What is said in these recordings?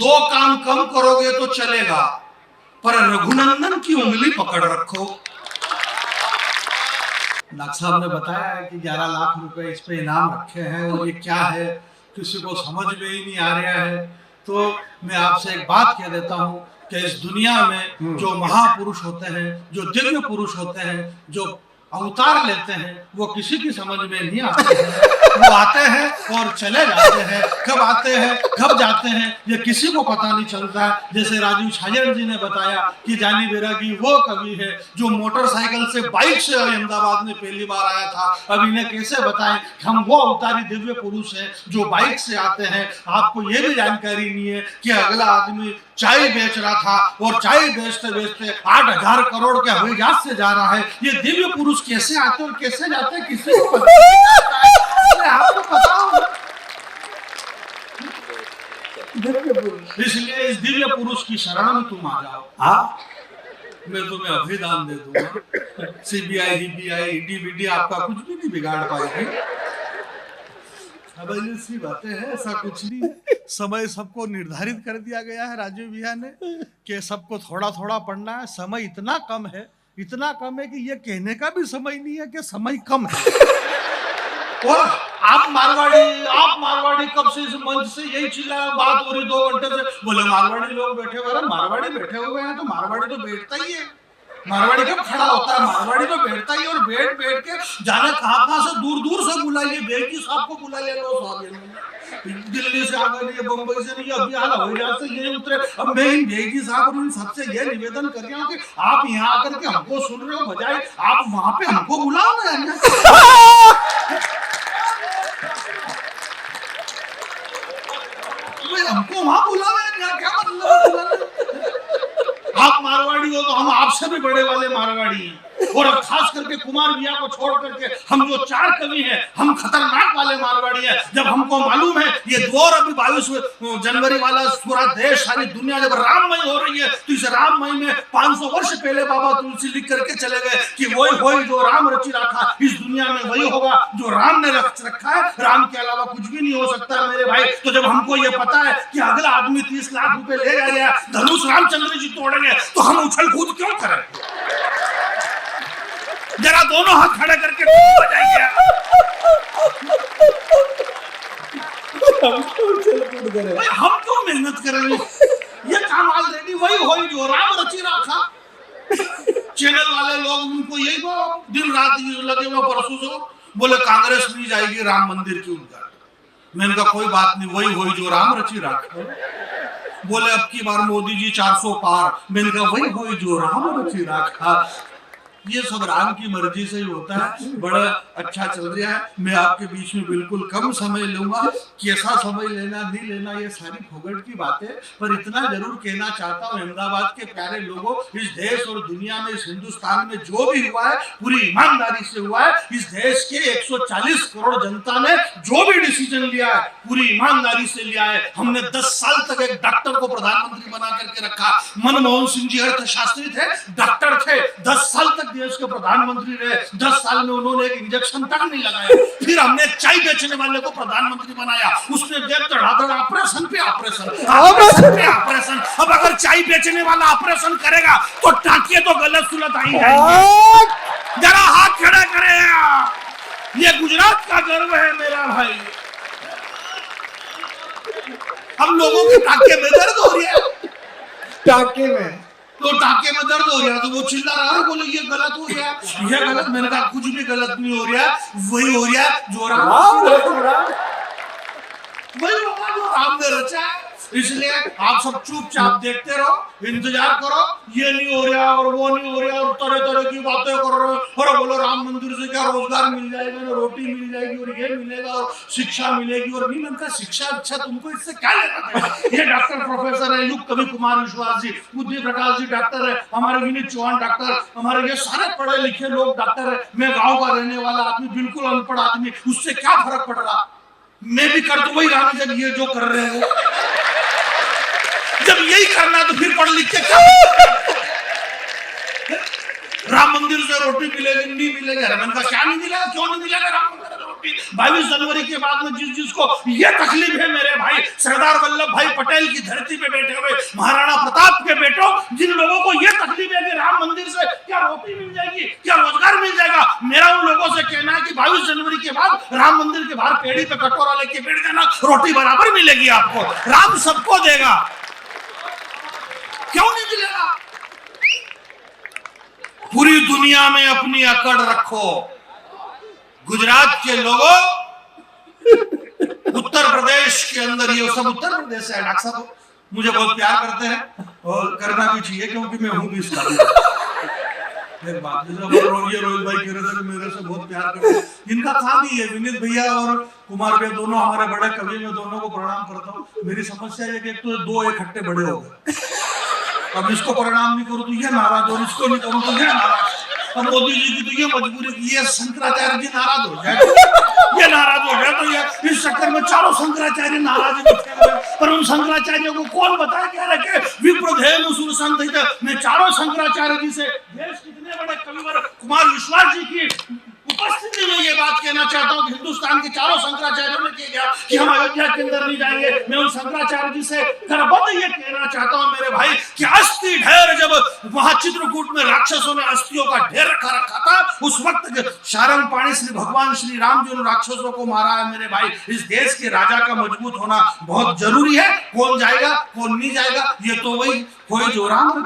2 काम कम करोगे तो चलेगा, पर रघुनंदन की उंगली पकड़ रखो। डॉक्टर साहब ने बताया कि 11 लाख रुपए इस पे इनाम रखे हैं और ये क्या है किसी को समझ में ही नहीं आ रहा है। तो मैं आपसे एक बात कह देता हूँ कि इस दुनिया में जो महापुरुष होते हैं, जो दिव्य पुरुष होते हैं, जो अवतार लेते हैं, वो किसी की समझ में नहीं आते हैं। वो आते हैं और चले जाते हैं, कब आते हैं कब जाते हैं ये किसी को पता नहीं चलता। जैसे राजीव छाजेड़ जी ने बताया कि जानी बैरागी वो कवि है जो मोटरसाइकिल से बाइक से अहमदाबाद में पहली बार आया था। अब इन्हें कैसे बताएं हम वो अवतारी दिव्य पुरुष हैं जो बाइक से आते हैं। आपको ये भी जानकारी नहीं है कि अगला आदमी चाय बेच रहा था और चाय बेचते बेचते 8,000 करोड़ के हवाई जहाज से जा रहा है। ये दिव्य पुरुष कैसे आते और कैसे जाते किसी को पता नहीं। आपको पता होगा, इसलिए इस दिव्य पुरुष की शरण में तुम आ जाओ। हाँ, मैं तुम्हें अभिदान दे दूंगा। सीबीआई ईबीआई ईडी आपका कुछ भी नहीं बिगाड़ पाएगी। अब ऐसी बातें हैं, ऐसा कुछ नहीं है। समय सबको निर्धारित कर दिया गया है राजीव भैया ने कि सबको थोड़ा थोड़ा पढ़ना है। समय इतना कम है कि ये कहने का भी समय नहीं है कि समय कम है। और आप मारवाड़ी कब से इस मंच से यही चिल्ला बात हो रही 2 घंटे से। बोले मारवाड़ी लोग बैठे हुए हैं, मारवाड़ी बैठे हुए हैं तो मारवाड़ी तो बैठता ही है। मारवाड़ी कब खड़ा होता है? मारवाड़ी तो बैठता ही और बैठ के जाने कहां से दूर से बुला लिए। बेटी साहब को बुला ले लो, दिल्ली से आ गए, बंबई से नहीं, अभी हाल हवाई से ये उतरे। अब मैं इन बेटी साहब और इन सबसे ये निवेदन कर रहा हूँ कि आप यहाँ आकर के हमको सुन रहे हो, बजाय आप वहां पे हमको बुलाओ ना। हमको वहां बुलावे, क्या मतलब? आप मारवाड़ी हो तो हम आपसे भी बड़े वाले मारवाड़ी हैं। और अब खास करके कुमार भैया को छोड़ करके हम जो 4 कवि हैं, हम खतरनाक वाले मारवाड़ी हैं। जब हमको मालूम है ये दौर अभी 22 जनवरी वाला पूरा देश सारी दुनिया जब राममय हो रही है, तो इस राममय में 500 वर्ष पहले बाबा तुलसी लिख करके चले गए कि वही होई जो राम रचि रखा। इस दुनिया में वही होगा जो राम ने रखा है, राम के अलावा कुछ भी नहीं हो सकता मेरे भाई। तो जब हमको ये पता है कि अगला आदमी 30 लाख रुपए ले जाएगा, धनुष रामचंद्र जी तोड़ेंगे, तो हम उछल कूद क्यों करें? जरा दोनों हाथ खड़े करके बजाइए। हम क्यों मेहनत करेंगे? ये काम ऑलरेडी वही होई जो राम रचि रखा। चैनल वाले लोग उनको यही दिन रात लगे हुए परसों से बोले कांग्रेस नहीं जाएगी राम मंदिर की उद्घाटन। मैंने कहा कोई बात नहीं, वही होई जो राम रचि रखा। बोले अब की बार मोदी जी 400 पार। मैंने कहा वही होई जो राम रचि रखा। ये सब राम की मर्जी से ही होता है। बड़ा अच्छा चल रहा है। मैं आपके बीच में बिल्कुल कम समय लूंगा। कैसा समय लेना नहीं लेना ये सारी फोगट की बातें, पर इतना जरूर कहना चाहता हूँ अहमदाबाद के प्यारे लोगों, इस देश और दुनिया में, इस हिंदुस्तान में जो भी हुआ है पूरी ईमानदारी से हुआ है। इस देश के 140 करोड़ जनता ने जो भी डिसीजन लिया है पूरी ईमानदारी से लिया है। हमने 10 साल तक एक डॉक्टर को प्रधानमंत्री बना करके रखा। मनमोहन सिंह जी अर्थशास्त्री थे, डॉक्टर थे, 10 साल तक देश के प्रधानमंत्री रहे। 10 साल में उन्होंने एक इंजेक्शन तक नहीं लगाया। फिर हमने चाय बेचने वाले को प्रधानमंत्री बनाया। उसने देख धड़ाधड़ ऑपरेशन पे ऑपरेशन। अब अगर चाय बेचने वाला ऑपरेशन करेगा तो टांकिए तो गलत सुलत आई जाएंगे। जरा हाथ खड़ा करें। ये गुजरात का गर्व है मेरा भाई। हम लोगों के टांके में दर्द हो रही है। टांके में तो टांके में दर्द हो रहा तो वो चिल्ला रहा है, बोले ये गलत हो गया, ये गलत। मैंने कहा कुछ भी गलत नहीं हो रहा, वही हो रहा जो राम ने रचा है। इसलिए आप सब चुपचाप देखते रहो, इंतजार करो। ये नहीं हो रहा और वो नहीं हो रहा और तरह तरह की बातें कर रहे हो। और बोलो राम मंदिर से क्या रोजगार मिल जाएगा, ना रोटी मिल जाएगी और ये मिलेगा और शिक्षा मिलेगी। और नहीं मनका शिक्षा अच्छा तुमको इससे क्या लेना? ये डॉक्टर प्रोफेसर है, युग कवि कुमार विश्वास जी, बुद्धि प्रकाश जी डॉक्टर है, हमारे विनीत चौहान डॉक्टर, हमारे ये सारे पढ़े लिखे लोग डॉक्टर है। मैं गाँव का रहने वाला आदमी, बिल्कुल अनपढ़ आदमी, उससे क्या फर्क पड़ रहा? मैं भी कर तो वही रहा जब ये जो कर रहे हो। जब यही करना तो फिर पढ़ लिख के क्या? राम मंदिर से रोटी मिलेगी नहीं मिलेगी? मैंने कहा क्या नहीं मिलेगा, क्यों नहीं मिलेगा राम मंदिर से रोटी? 22 जनवरी के बाद में जिसको ये तकलीफ है मेरे भाई, सरदार वल्लभ भाई पटेल की धरती पे बैठे हुए महाराणा प्रताप के बेटों, जिन लोगों को ये तकलीफ है कि राम मंदिर से क्या रोटी मिल जाएगी, क्या रोजगार मिल जाएगा, मेरा उन लोगों से कहना है कि 22 जनवरी के बाद राम मंदिर के बाहर पेड़ी पे कटोरा लेके बैठ जाना, रोटी बराबर मिलेगी आपको। राम सबको देगा, क्यों नहीं मिलेगा? पूरी दुनिया में अपनी अकड़ रखो। गुजरात के लोगों, उत्तर प्रदेश के अंदर, ये सब उत्तर प्रदेश है, डॉक्टर साहब मुझे बहुत प्यार करते हैं और करना भी चाहिए क्योंकि मैं हूं भी इसका। एक बात ये रोहित भाई कह रहे थे मेरे से बहुत प्यार करते हैं, इनका काम ही है। विनीत भैया और कुमार भैया दोनों हमारे बड़े कवि, मैं दोनों को प्रणाम करता हूँ। मेरी समस्या है कि एक तो दो इकट्ठे बड़े हो गए, अब इसको प्रणाम नहीं करूँ तो ये नाराज, और इसको नहीं करूँ तो ये नाराज। अब मोदी जी की तो ये मजबूरी की ये शंकराचार्य जी नाराज हो जाए, ये नाराज हो जाए तो ये इस चक्कर में चारों शंकराचार्य नाराज हैं। पर उन शंकराचार्यों को कौन बताए क्या रखे? विप्रधेनु सुरसंधित में चारों शंकराचार्य जी से देश कितने बड़े कविवर कुमार विश्वास जी की उपस्थिति में ये बात कहना चाहता हूँ कि हिंदुस्तान के चारों शंकराचार्यों ने कह दिया कि हम अयोध्या के अंदर नहीं जाएंगे। मैं उन शंकराचार्य जी से करबद्ध ये कहना चाहता हूँ मेरे भाई कि अस्थि ढेर, जब वहां चित्रकूट में राक्षसों ने अस्थियों का ढेर रखा था, उस वक्त शारंग पाणी श्री भगवान श्री राम जी उन राक्षसों को मारा है मेरे भाई। इस देश के राजा का मजबूत होना बहुत जरूरी है। कौन जाएगा कौन नहीं जाएगा ये तो वही कोई जो राम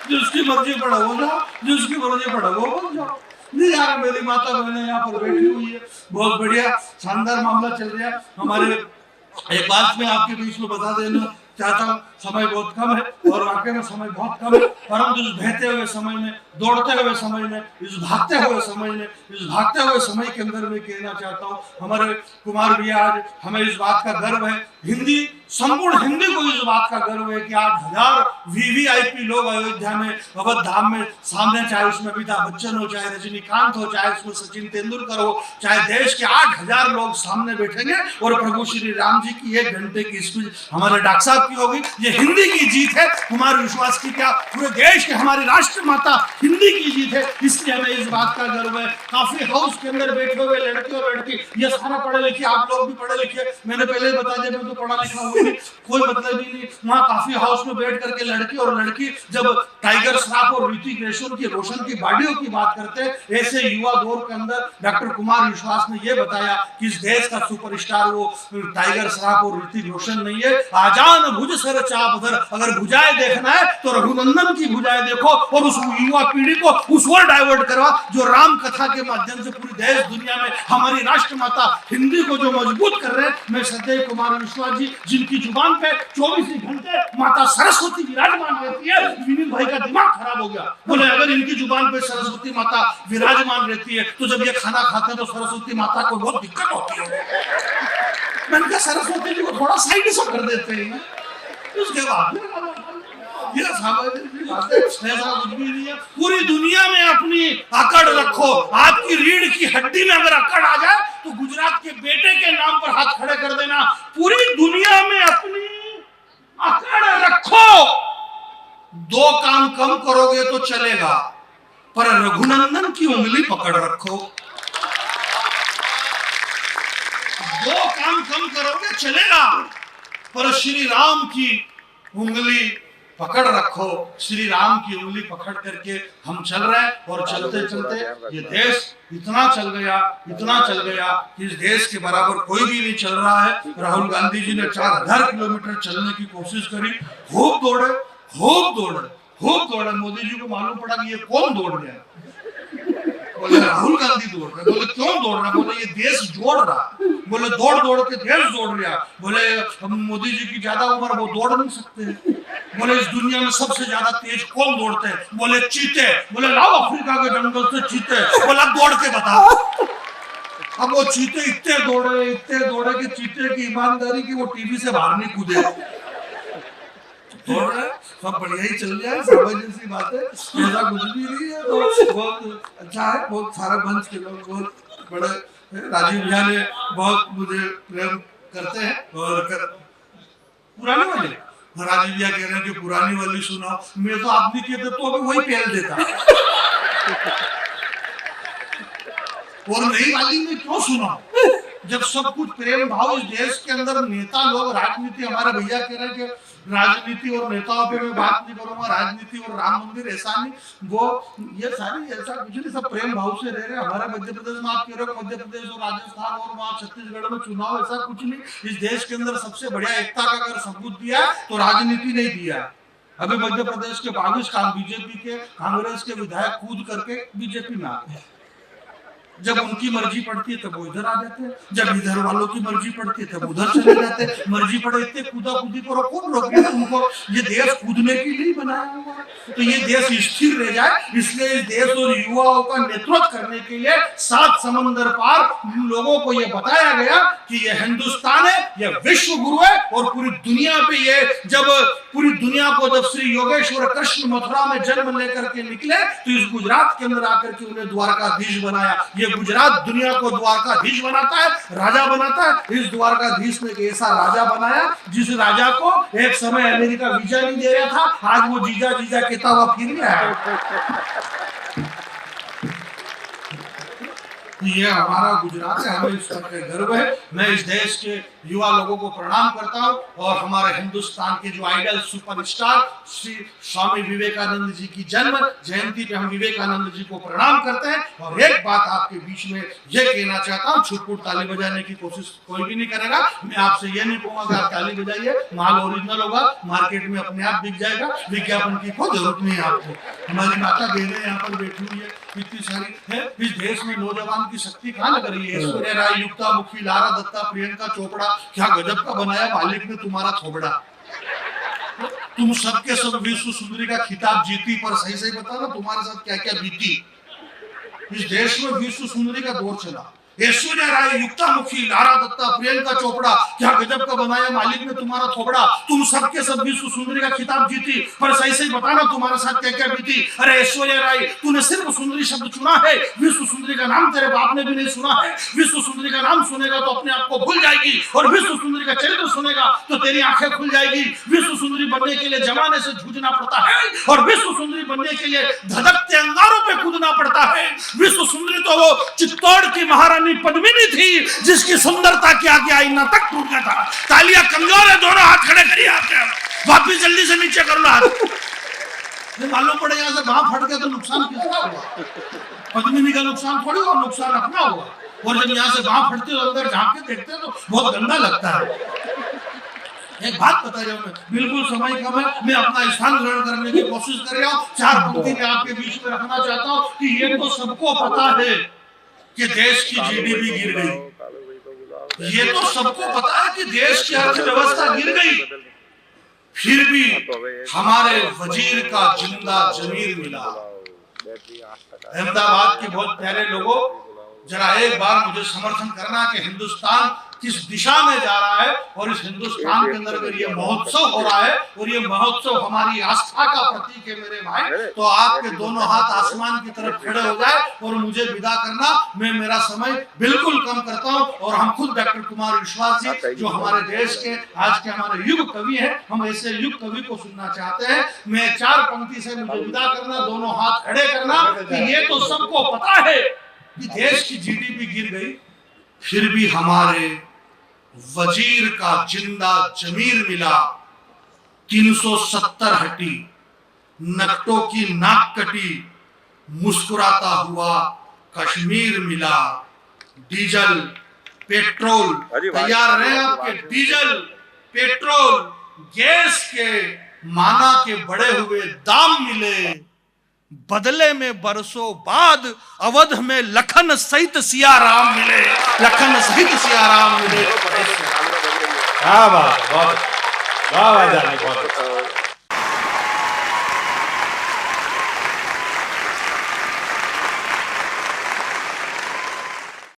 जिसकी मर्जी पड़ा हो जाओ, जिसकी मर्जी पड़ा वो बन जाओ। नहीं यार, मेरी माता बहने यहाँ पर बैठी हुई है, बहुत बढ़िया शानदार मामला चल रहा है हमारे। एक बात मैं आपके बीच में बता देना चाहता हूँ, समय बहुत कम है और वाकई में समय बहुत कम है, परंतु इस बहते हुए समय में, दौड़ते हुए समय में, इस भागते हुए समय में, इस भागते हुए समय के अंदर मैं कहना चाहता हूँ हमारे कुमार भैया, आज हमें इस बात का गर्व है, हिंदी संपूर्ण हिंदी को इस बात का गर्व है कि 8,000 वीवीआईपी लोग अयोध्या में अवध धाम में सामने, चाहे उसमें अमिताभ बच्चन हो, चाहे रजनीकांत हो, चाहे उसमें सचिन तेंदुलकर हो, चाहे देश के 8,000 लोग सामने बैठेंगे और प्रभु श्री राम जी की 1 घंटे की स्पीच हमारे डॉक्टर साहब की होगी। ये हिंदी की जीत है, कुमार विश्वास की क्या, पूरे देश के हमारी राष्ट्र माता हिंदी की जीत है, इसलिए हमें इस बात का गर्व है। काफी हाउस के अंदर बैठे हुए लड़के और लड़की, ये सारा पढ़े लिखे, आप लोग भी पढ़े लिखे, मैंने पहले बता दिया मैं तो पढ़ा लिखा हूँ, कोई मतलब ही नहीं। वहाँ काफी हाउस में बैठ करके लड़की और लड़की जब टाइगर श्रॉफ और ऋतिक रोशन की बॉडियों की बात करते हैं, ऐसे युवा दौर के अंदर डॉक्टर कुमार विश्वास ने यह बताया कि इस देश का सुपरस्टार वो टाइगर श्रॉफ और ऋतिक रोशन नहीं है। आजान भुज सर चाप धर, अगर भुजाएं देखना है तो रघुनंदन की भुजाएं देखो और उस युवा पीढ़ी को उस ओर डाइवर्ट करवा जो राम कथा के माध्यम से पूरी देश दुनिया में हमारी राष्ट्र माता हिंदी को जो मजबूत कर रहे हैं। मैं सदैव कुमार विश्वास जी, जिनकी जुबान पे 24 घंटे माता सरस्वती विराजमान रहती है, विनीत भाई का दिमाग खराब हो गया, बोले अगर इनकी जुबान पे सरस्वती माता विराजमान रहती है तो जब ये खाना खाते हैं तो सरस्वती माता को बहुत दिक्कत होती है। मैंने कहा सरस्वती जी को थोड़ा साइड से कर देते हैं, उसके बाद ये ऐसा कुछ भी नहीं है। पूरी दुनिया में अपनी अकड़ रखो, आपकी रीढ़ की हड्डी में अगर अकड़ आ जाए तो गुजरात के बेटे के नाम पर हाथ खड़े कर देना। पूरी दुनिया में अपनी अकड़ रखो, 2 काम कम करोगे तो चलेगा, पर रघुनंदन की उंगली पकड़ रखो। 2 काम कम करोगे चलेगा, पर श्री राम की उंगली पकड़ रखो। श्री राम की उंगली पकड़ करके हम चल रहे हैं और चलते चलते ये देश इतना चल गया कि इस देश के बराबर कोई भी नहीं चल रहा है। राहुल गांधी जी ने 4000 किलोमीटर चलने की कोशिश करी, खूब दौड़े। मोदी जी को मालूम पड़ा कि ये कौन दौड़ रहा है, बोले राहुल गांधी दौड़ रहे। बोले क्यों दौड़ रहा? बोले ये देश जोड़ रहा। बोले दौड़ के देश जोड़ रहा। बोले मोदी जी की ज्यादा उम्र, वो दौड़ नहीं सकते। बोले इस दुनिया में सबसे ज्यादा तेज कौन दौड़ते हैं? बोले चीते। बोले लाओ अफ्रीका के जंगल से चीते। बोला दौड़ के बता। अब वो चीते इतने दौड़े कि चीते की ईमानदारी की वो टीवी से बाहर नहीं कूदे। दौड़ रहे सब बढ़िया ही चल रहा है, समझ जैसी बात है, ऐसा कुछ भी नहीं है। तो बहुत अच्छा है, बहुत सारा मंच के लोग बहुत बड़े, राजीव भैया ने बहुत मुझे प्रेम करते हैं और पुराने वाले राजीव भैया कह रहे हैं कि पुरानी वाली सुनाओ। मैं तो आप नहीं कहते तो अभी वही पहल देता। और नई वाली में क्यों सुना? जब सब कुछ प्रेम भाव इस देश के अंदर, नेता लोग राजनीति, हमारे भैया कह रहे हैं कि राजनीति और नेताओं पे मैं बात नहीं करूंगा, राजनीति और राम मंदिर ऐसा नहीं, वो ये सारी ऐसा कुछ नहीं, सब प्रेम भाव से रह रहे हैं। हमारे मध्य प्रदेश में आप कह रहे हो मध्य प्रदेश और राजस्थान और वहाँ छत्तीसगढ़ में चुनाव, ऐसा कुछ नहीं। इस देश के अंदर सबसे बढ़िया एकता का अगर सबूत दिया तो राजनीति नहीं दिया। अभी मध्य प्रदेश के 22 बीजेपी के, कांग्रेस के विधायक कूद करके बीजेपी में आ गए। जब उनकी मर्जी पड़ती है तब वो इधर आ जाते हैं, जब इधर वालों की मर्जी पड़ती है तब उधर चले जाते हैं। मर्जी पड़े इतने कूदा कूदी करो, कौन रोके तुमको? ये देश कूदने के लिए बनाया हुआ है, तो ये देश स्थिर रह जाए, इसलिए इस देश और युवाओं का नेतृत्व करने के लिए 7 समंदर पार लोगों को ये बताया गया कि ये हिंदुस्तान है, ये विश्व गुरु है। और पूरी दुनिया पे ये, जब पूरी दुनिया को जब श्री योगेश्वर कृष्ण मथुरा में जन्म लेकर के निकले तो इस गुजरात के अंदर आकर के उन्हें द्वारकाधीश बनाया। ये गुजरात दुनिया को द्वारकाधीश बनाता है, राजा बनाता है। इस द्वारकाधीश ने एक ऐसा राजा बनाया जिस राजा को एक समय अमेरिका वीजा नहीं दे रहा था, आज वो जीजा जीजा कहता हुआ फिर गया है। ये हमारा गुजरात है, हमें इस पर गर्व है। मैं इस देश के युवा लोगों को प्रणाम करता हूँ और हमारे हिंदुस्तान के जो आइडल सुपरस्टार श्री स्वामी विवेकानंद जी की जन्म जयंती पे हम विवेकानंद जी को प्रणाम करते हैं। और एक बात आपके बीच में ये कहना चाहता हूँ, छुटपुट ताली बजाने की कोशिश कोई भी नहीं करेगा। मैं आपसे ये नहीं कहूंगा कि आप ताली बजाइए, माल ओरिजिनल होगा, मार्केट में अपने आप बिक जाएगा, विज्ञापन की कोई जरूरत नहीं है आपको। हमारी माता बहनें यहाँ पर बैठी हुई है, इतनी सारी है। इस देश में नौजवान की शक्ति कहाँ लग रही है? ऐश्वर्या राय, युक्ता मुखी, लारा दत्ता, प्रियंका चोपड़ा, क्या गजब का बनाया मालिक ने तुम्हारा थोबड़ा। तुम सबके सब विश्व सुंदरी का खिताब जीती, पर सही सही बता ना तुम्हारे साथ क्या क्या बीती। इस देश में विश्व सुंदरी का दौर चला। ऐश्वर्या राय, युक्ता मुखी, लारा दत्ता, प्रियंका चोपड़ा, क्या गजब का बनाया मालिक ने तुम्हारा थोबड़ा। तुम सबके सब विश्व सुंदरी का खिताब जीती, पर सही सही बताना तुम्हारे साथ क्या क्या बीती। अरे ऐश्वर्या राय, तूने सिर्फ सुंदरी शब्द चुना है, विश्व सुंदरी का नाम तेरे बाप ने भी नहीं सुना है। विश्व सुंदरी का नाम सुनेगा तो अपने आप को भूल जाएगी, और विश्व सुंदरी का चरित्र सुनेगा तो तेरी आंखें खुल जाएगी। विश्व सुंदरी बनने के लिए जमाने से जूझना पड़ता है, और विश्व सुंदरी बनने के लिए धधकते अंगारों पे कूदना पड़ता है। विश्व सुंदरी तो वो चित्तौड़ की महारानी पद्मिनी थी जिसकी सुंदरता के आगे आईना तक टूट गया था। तालियां कमजोर है, दोनों हाथ खड़े करिए आपके, वापिस जल्दी से नीचे कर लो हाथ। मालूम पड़े यहाँ से बाँह फट गया तो नुकसान किसका हुआ? पद्मिनी का नुकसान थोड़ी हुआ, नुकसान अपना हुआ। और जब यहाँ से बाँह फटते हो अंदर झांक के देखते तो बहुत गंदा लगता है। एक बात बता रहा हूँ मैं, बिल्कुल समय कम है, मैं अपना स्थान ग्रहण करने की कोशिश कर रहा हूँ। 4 पंक्ति में आपके बीच में रखना चाहता हूँ कि ये तो सबको पता है कि देश की जीडीपी गिर गई। ये तो सबको पता है कि देश की अर्थव्यवस्था गिर गई, फिर भी हमारे वजीर का जिंदा जमीर मिला। अहमदाबाद के बहुत प्यारे लोगों, जरा एक बार मुझे समर्थन करना कि हिंदुस्तान किस दिशा में जा रहा है, और इस हिंदुस्तान के अंदर अगर ये महोत्सव हो रहा है और ये महोत्सव हमारी आस्था का प्रतीक है मेरे भाई, तो आपके दोनों हाथ आसमान की तरफ खड़े हो जाए और मुझे विदा करना। मैं मेरा समय बिल्कुल कम करता हूँ, और हम खुद डॉक्टर कुमार विश्वास जी जो हमारे देश के आज के हमारे युग कवि हैं, हम ऐसे युग कवि को सुनना चाहते हैं। मैं 4 पंक्ति से मुझे विदा करना, दोनों हाथ खड़े करना कि ये तो सबको पता है कि देश की जीडीपी गिर गई, फिर भी हमारे वजीर का जिंदा जमीर मिला। 370 हटी, नकटों की नाक कटी, मुस्कुराता हुआ कश्मीर मिला। डीजल पेट्रोल तैयार रहे आपके, डीजल पेट्रोल गैस के माना के बढ़े हुए दाम मिले। बदले में बरसों बाद अवध में लखन सहित सिया राम मिले, लखन सहित सिया राम मिले। क्या बात है, बहुत वाह वाह जाने, बहुत